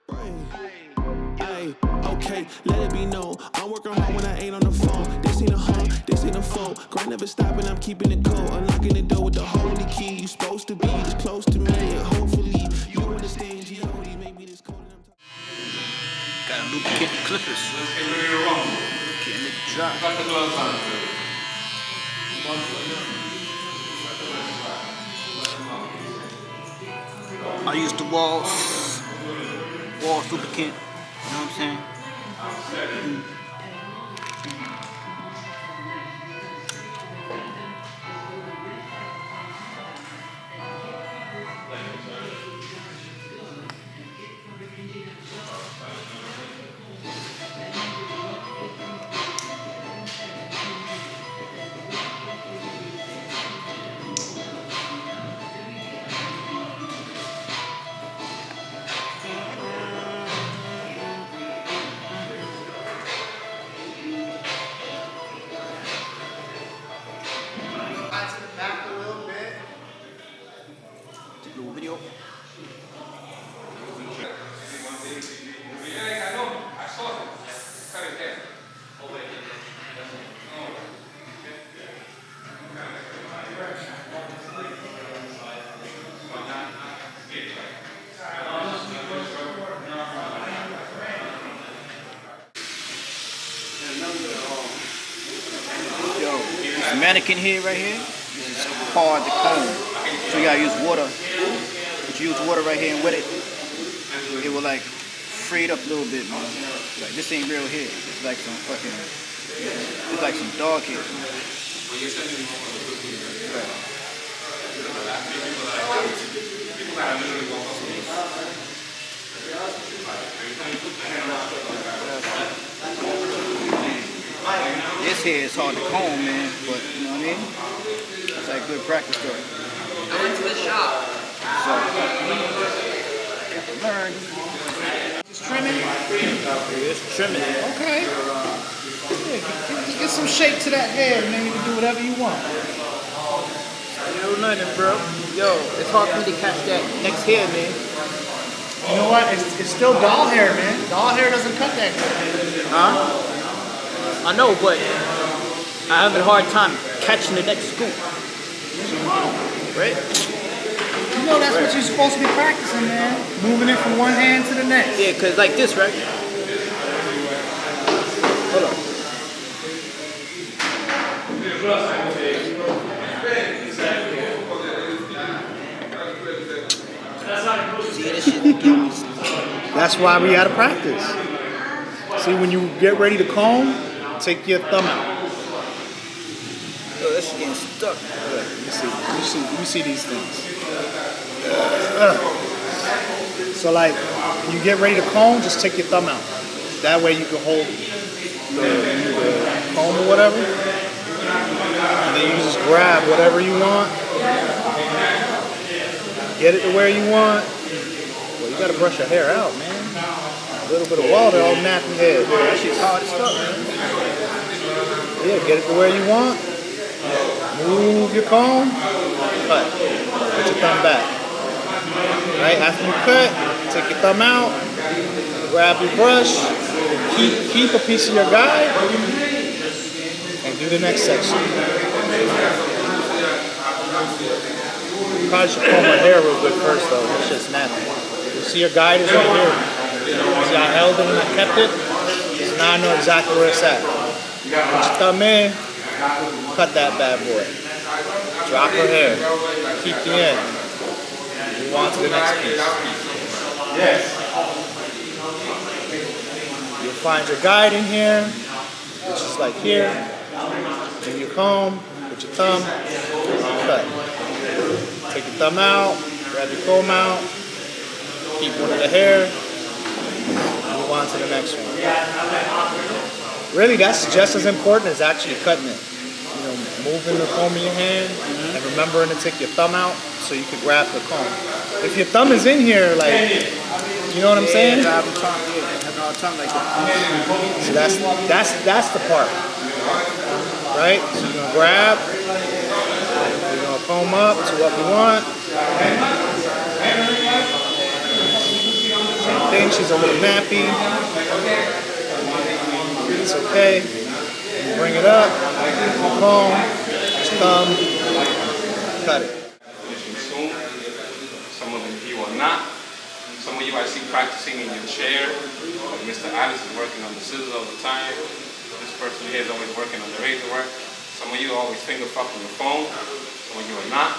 Ay, okay, let it be known. I'm working hard when I ain't on the phone. This ain't a home, this ain't a phone. Grind never stopping, I'm keeping it cold. Unlocking the door with the holy key. You supposed to be this close to me, and hopefully you understand G.O.D. Maybe this cold and I'm Got a lubricant clippers. Getting it dry. I use the walls lubricant. You know what I'm saying? Little video. Yo, this mannequin here, right here, this is hard to comb. So you gotta use water. But you use water right here and wet it, it will like free it up a little bit, man. Like this ain't real hair. It's like some fucking, it's like some dog hair. This hair is hard to comb, man, but you know what I mean? It's like good practice though. I went to the shop. So, learn. Just trimming? It's trimming. Okay. Yeah, get some shape to that hair, and then you can do whatever you want. Yo, nothing, bro. Yo, it's hard for me to catch that next hair, man. You know what? It's still doll hair, man. Doll hair doesn't cut that good. Huh? I know, but I have a hard time catching the next scoop. Right? You know that's what you're supposed to be practicing, man. Moving it from one hand to the next. Yeah, cause like this, right? Hold on. See, this shit getting me. That's why we gotta practice. See, when you get ready to comb, take your thumb out. Yo, this shit getting stuck. Let me see these things. So like, when you get ready to comb, just take your thumb out. That way you can hold the comb or whatever. And then you just grab whatever you want. Get it to where you want. Well, you gotta brush your hair out, man. A little bit of water, all nappy head. That shit's hard as fuck, man. Yeah, get it to where you want. Move your comb. Cut. Put your thumb back. Right after you cut, take your thumb out. Grab your brush. Keep a piece of your guide. And do the next section. You probably should comb my hair real good first, though. That shit's nappy. You see your guide is right here. See I held it and I kept it? So now I know exactly where it's at. Put your thumb in, cut that bad boy. Drop her hair. Keep the end. Move on to the next piece. You'll find your guide in here, which is like here. Then you comb, put your thumb, cut. Take your thumb out, grab your comb out, keep one of the hair, move on to the next one. Really, that's just as important as actually cutting it. You know, moving the comb in your hand and remembering to take your thumb out so you can grab the comb. If your thumb is in here, like, you know what I'm saying? I have a tongue like that. So that's the part, right? So you're gonna grab, you're gonna comb up to what we want. Same thing, she's a little nappy. It's okay. Bring it up, comb, thumb, cut it. Finishing soon. Some of you are not. Some of you I see practicing in your chair. Like Mr. Alice is working on the scissors all the time. This person here is always working on the razor work. Some of you are always finger fucking your phone. Some of you are not.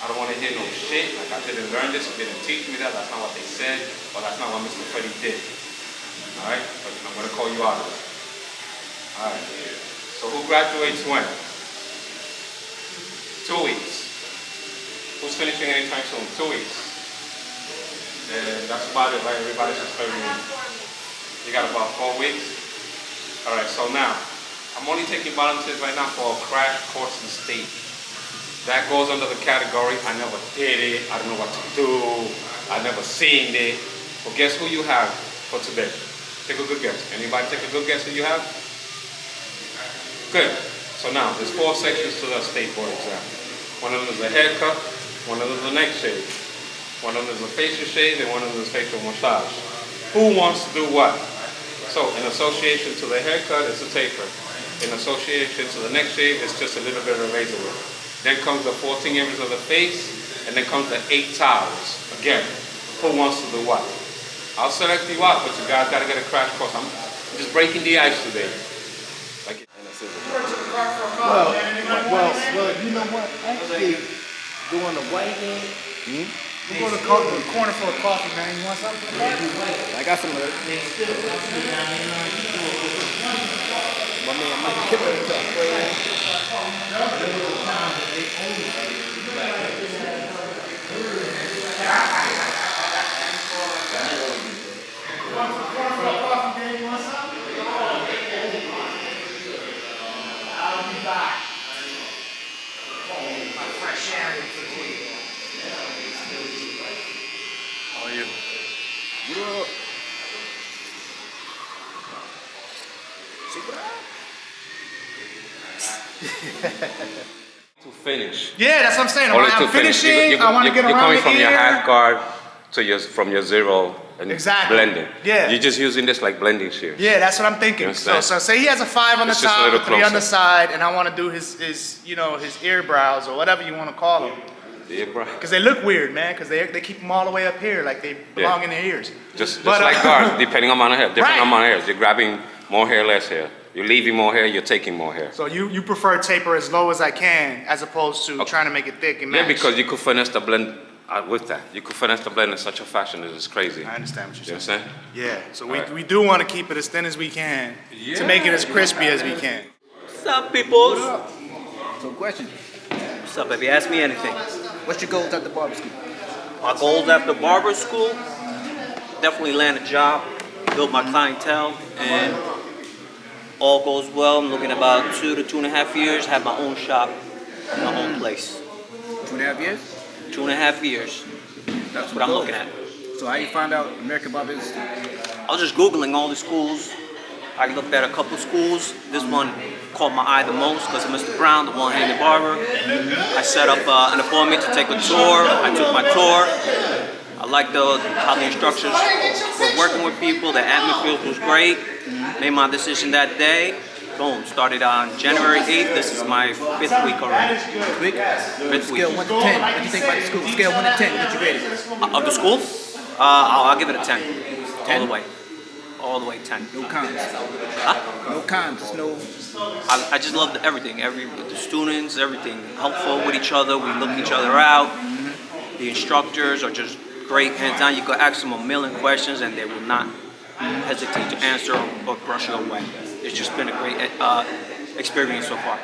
I don't want to hear no shit. Like I didn't learn this, you didn't teach me that. That's not what they said, or that's not what Mr. Freddie did. All right, but I'm gonna call you out of it. All right. So who graduates when? 2 weeks. Who's finishing anytime soon? 2 weeks. And that's about it, right? Everybody's just 30 minutes. You got about 4 weeks. All right. So now, I'm only taking volunteers right now for a crash course in state. That goes under the category, I never did it, I don't know what to do, I never seen it. Well, guess who you have for today? Take a good guess. Anybody take a good guess who you have? Good. So now, there's 4 sections to the state board exam. One of them is a haircut, one of them is a neck shave, one of them is a facial shave, and one of them is facial massage. Who wants to do what? So, in association to the haircut, it's a taper. In association to the neck shave, it's just a little bit of razor work. Then comes the 14 areas of the face, and then comes the 8 towels. Again, who wants to do what? I'll select you out, but you guys gotta get a crash course. I'm just breaking the ice today. Like, Well, you know what? Actually, doing the white end. We're going to the corner for a coffee, man. You want something? I got some of it. My man Mike Kipper is up. how are you? To finish. Yeah, that's what I'm saying. Only I'm to finish. finishing. I want to get You're around coming the from ear. your half guard to your from your zero and Exactly. blending. Yeah. You're just using this like blending shears. Yeah, that's what I'm thinking. You So, understand? say he has a 5 on the It's just a top, little a 3 on the closer. side, and I want to do his you know, his ear brows or whatever you want to call them. Yeah, bro. Because they look weird, man. Because they keep them all the way up here, like they belong in their ears. Just But, like guards, depending on amount of hair. Different Right. amount of hairs. You're grabbing more hair, less hair. You're leaving more hair, you're taking more hair. So you prefer taper as low as I can, as opposed to trying to make it thick and match. Yeah, because you could finesse the blend with that. You could finesse the blend in such a fashion that it's crazy. I understand what You you're saying? saying. Yeah. So Alright. we do want to keep it as thin as we can to make it as crispy as we can. What's up, peoples? So, question. What's up, baby? Ask me anything. What's your goals at the barber school? My goals after barber school, definitely land a job, build my clientele, and all goes well. I'm looking at about 2 to 2.5 years, have my own shop, my own place. 2.5 years? 2.5 years. That's what I'm looking at. So, how you find out American Barber Institute? I was just Googling all the schools. I looked at a couple schools. This one caught my eye the most because of Mr. Brown, the one-handed barber. I set up an appointment to take a tour. I took my tour. I liked how the instructors were working with people. The atmosphere was great. Made my decision that day. Boom. Started on January 8th. This is my 5th week already. Quick. 5th week. Scale 1 to 10. What do you think about the school? Scale 1 to 10. What you rated? Of the school? I'll give it a 10. All the way. All the way 10. No cons. Huh? No cons. Just no. I just loved everything. The students, everything. Helpful with each other. We look each other out. The instructors are just great, hands down. You could ask them a million questions and they will not hesitate to answer or brush you away. It's just been a great experience so far.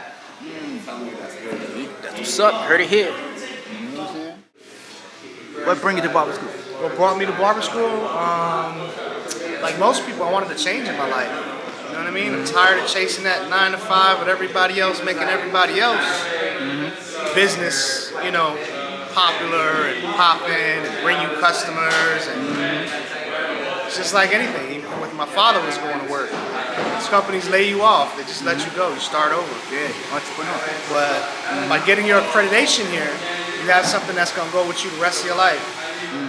That's what's up. Heard it here. What bring you to barber school? What brought me to barber school? Like most people, I wanted to change in my life. You know what I mean? I'm tired of chasing that 9 to 5 with everybody else making everybody else business, you know, popular and popping and bring you customers. And it's just like anything. Even when my father was going to work, these companies lay you off. They just let you go. You start over. Yeah, entrepreneur. But by getting your accreditation here, you have something that's going to go with you the rest of your life.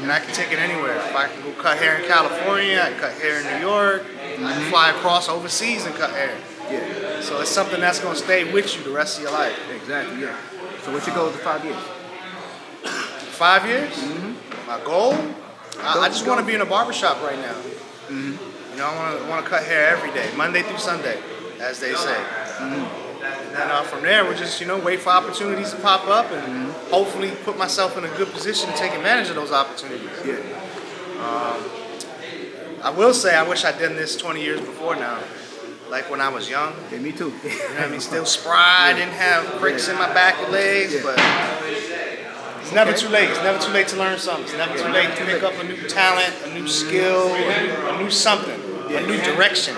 and I can take it anywhere. If I can go cut hair in California, I can cut hair in New York, I can fly across overseas and cut hair. Yeah, So it's something that's gonna stay with you the rest of your life. exactly. Yeah. So what's your goal for 5 years? 5 years? My goal? I just want to be in a barbershop right now. You know, I want to cut hair every day, Monday through Sunday, as they say. And then from there, we'll just, wait for opportunities to pop up and hopefully put myself in a good position to take advantage of those opportunities. Yeah. I will say I wish I'd done this 20 years before now. Like when I was young. Yeah, me too. You know what I mean? Still spry, didn't have pricks in my back and legs, Yeah. but it's never too late. It's never too late to learn something. It's never too late to pick up a new talent, a new skill, a new something, a new direction.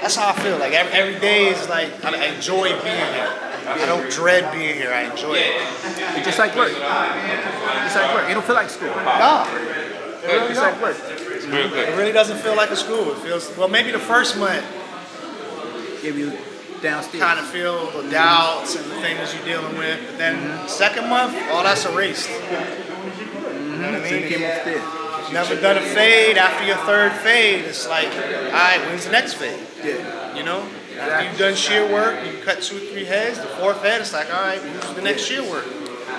That's how I feel. Like every day is like I enjoy being here. I don't dread being here. I enjoy it. It's just like work. It's like work. It don't feel like school. No, it really It's don't. like work. It's real good. It really doesn't feel like a school. It feels maybe the first month Give you downstairs. kind of feel the doubts and the things you're dealing with, but then second month, all that's erased. You know what I So you mean? came upstairs. Never done a fade. After your third fade, it's like, all right, when's the next fade? Yeah. You know? After you've done shear work, you cut 2 or 3 heads, the fourth head, it's like, all right, who's the next shear work?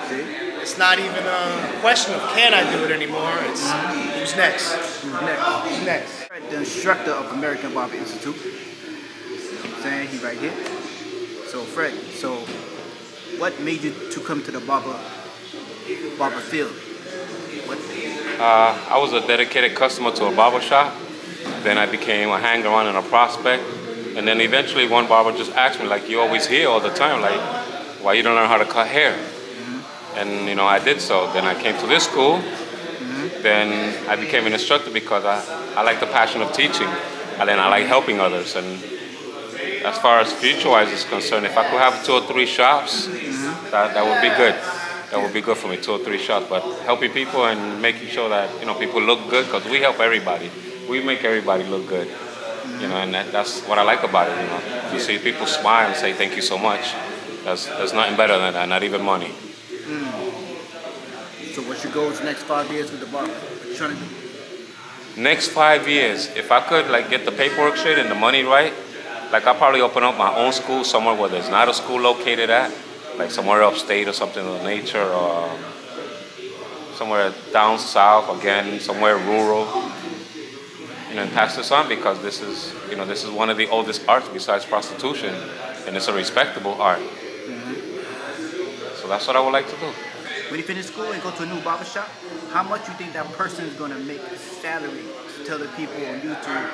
See? It's not even a question of can I do it anymore, it's who's next? Next. Who's next? The instructor of American Barber Institute. You know what I'm saying? He right here. So Fred, what made you to come to the barber field? What? I was a dedicated customer to a barber shop. Then I became a hanger-on and a prospect. And then eventually one barber just asked me, like, you always here all the time, like, why you don't learn how to cut hair? And, I did so. Then I came to this school. Then I became an instructor because I like the passion of teaching. And then I like helping others. And as far as future-wise is concerned, if I could have 2 or 3 shops, that would be good. That would be good for me, 2 or 3 shops. But helping people and making sure that, people look good, because we help everybody. We make everybody look good. And that's what I like about it, To see people smile and say thank you so much. There's nothing better than that, not even money. So what's your goals next 5 years with the barber? What you trying to do? Next 5 years, if I could get the paperwork straight and the money right, I'll probably open up my own school somewhere where there's not a school located at, like somewhere upstate or something of nature, or somewhere down south, again, somewhere rural. And pass this on, because this is one of the oldest arts besides prostitution, and it's a respectable art. So that's what I would like to do. When you finish school and go to a new barber shop, how much you think that person is going to make salary to tell the people on YouTube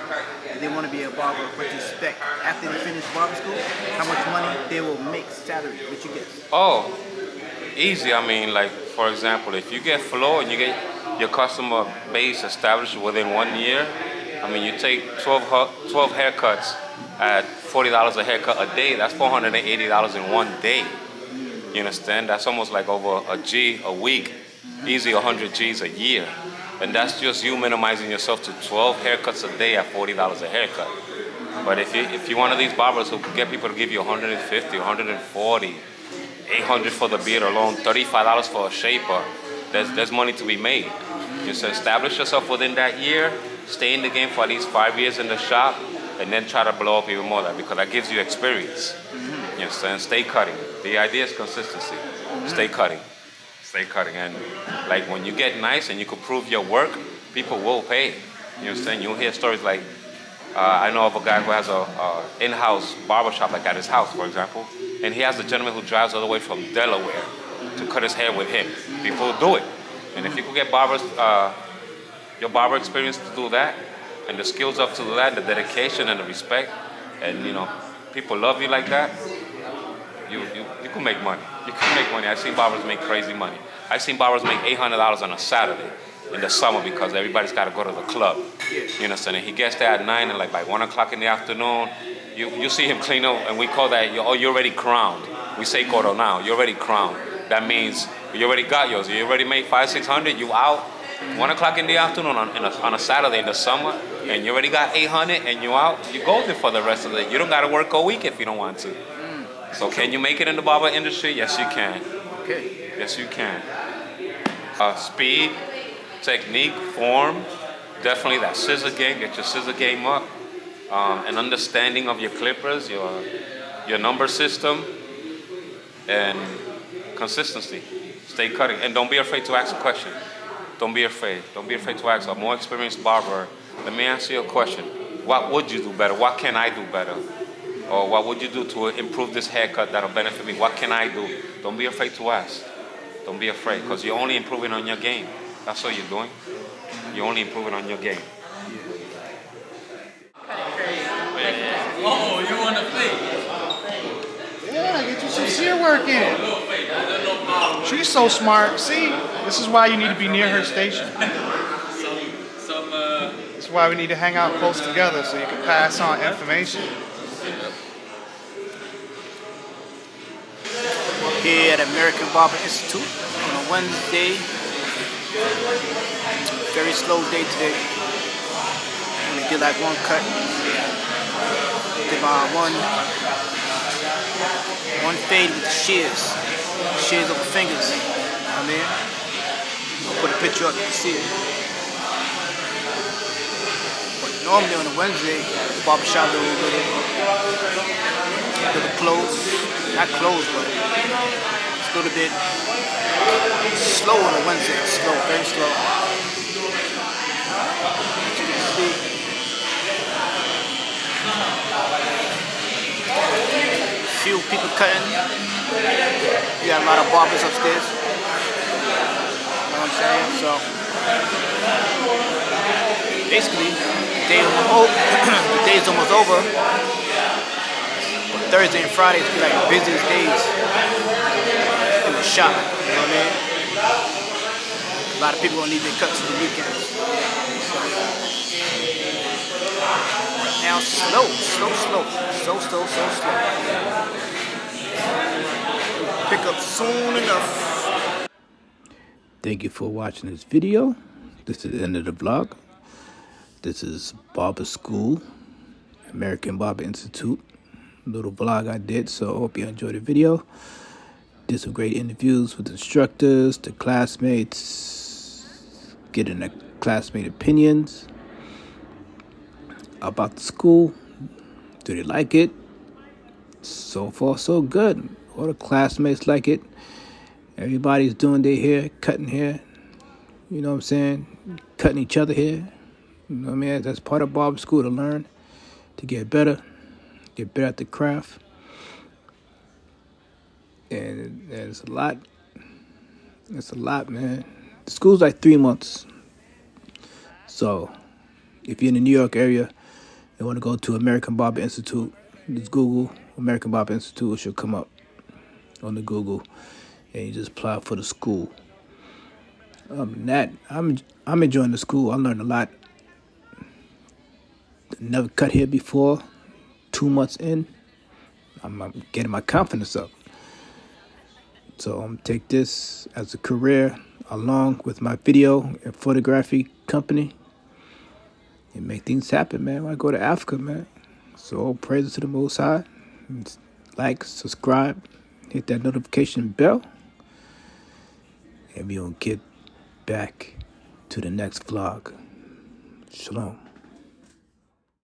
if they want to be a barber, what to expect after they finish barber school, how much money they will make salary? What you guess? Oh, easy. For example, if you get flow and you get your customer base established within 1 year, you take 12 haircuts at $40 a haircut a day, that's $480 in 1 day. You understand? That's almost like over a G a week, easy 100 Gs a year. And that's just you minimizing yourself to 12 haircuts a day at $40 a haircut. But if you're one of these barbers who can get people to give you 150, 140, 800 for the beard alone, $35 for a shaper, there's money to be made. Just establish yourself within that year, stay in the game for at least 5 years in the shop, and then try to blow up even more, because that gives you experience. You understand? Stay cutting. The idea is consistency. Stay cutting. Stay cutting. And when you get nice and you can prove your work, people will pay. You understand? You'll hear stories like, I know of a guy who has a in-house barbershop, at his house, for example, and he has a gentleman who drives all the way from Delaware to cut his hair with him. People do it. And if you could get your barber experience to do that, and the skills up to that, the dedication and the respect, and people love you like that, you can make money. You can make money. I've seen barbers make crazy money. I've seen barbers make $800 on a Saturday in the summer, because everybody's got to go to the club. You understand? And he gets there at 9, and by 1 o'clock in the afternoon, you see him clean up, and we call that, you're already crowned. We say coronado, you're already crowned. That means you already got yours. You already made $500, $600, you out. 1 o'clock in the afternoon on a Saturday in the summer, and you already got 800 and you out, you go there for the rest of the day. You don't got to work all week if you don't want to. So can you make it in the barber industry? Yes, you can. Okay. Yes, you can. Speed, technique, form, definitely that scissor game. Get your scissor game up. An understanding of your clippers, your number system, and consistency. Stay cutting, and don't be afraid to ask a question. Don't be afraid. Don't be afraid to ask a more experienced barber. Let me ask you a question. What would you do better? What can I do better? Or what would you do to improve this haircut that'll benefit me? What can I do? Don't be afraid to ask. Don't be afraid, because you're only improving on your game. That's what you're doing. You're only improving on your game. Oh, you want to fake? Yeah, get you some sear work in. She's so smart. See, this is why you need to be near her station. That's why we need to hang out close together so you can pass on information. Here at American Barber Institute on a Wednesday. Very slow day today. I'm gonna get like one cut. Did my one fade with the shears. Shears over fingers. You know what I mean? I'll put a picture up, you can see it. But normally on a Wednesday, the barbershop do a little close. Not close, but it's a little bit slow on a Wednesday. Slow, very slow. As you can see. Few people cutting. We got a lot of barbers upstairs. You know what I'm saying? So basically, the day is almost over. But Thursday and Friday is like the busiest days in the shop. You know what I mean? A lot of people gonna need their cuts for the weekends. So, right now, slow. Pick up soon enough. Thank you for watching this video. This is the end of the vlog. This is Barber School, American Barber Institute. Little vlog I did, so I hope you enjoyed the video. Did some great interviews with instructors, the classmates, getting the classmate opinions about the school. Do they like it? So far, so good. All the classmates like it. Everybody's doing their hair, cutting hair. You know what I'm saying? Cutting each other hair. You know what I mean? That's part of barber school, to learn, to get better at the craft. And it's a lot. It's a lot, man. The school's like 3 months. So if you're in the New York area and want to go to American Barber Institute, just Google American Barber Institute. It should come up on the Google, and you just apply for the school. That I'm enjoying the school. I learned a lot. Never cut hair before. 2 months in, I'm getting my confidence up. So I'm gonna take this as a career along with my video and photography company and make things happen, man. When I go to Africa, man. So all praises to the Most High. Like, subscribe, hit that notification bell, and we're gonna get back to the next vlog. Shalom.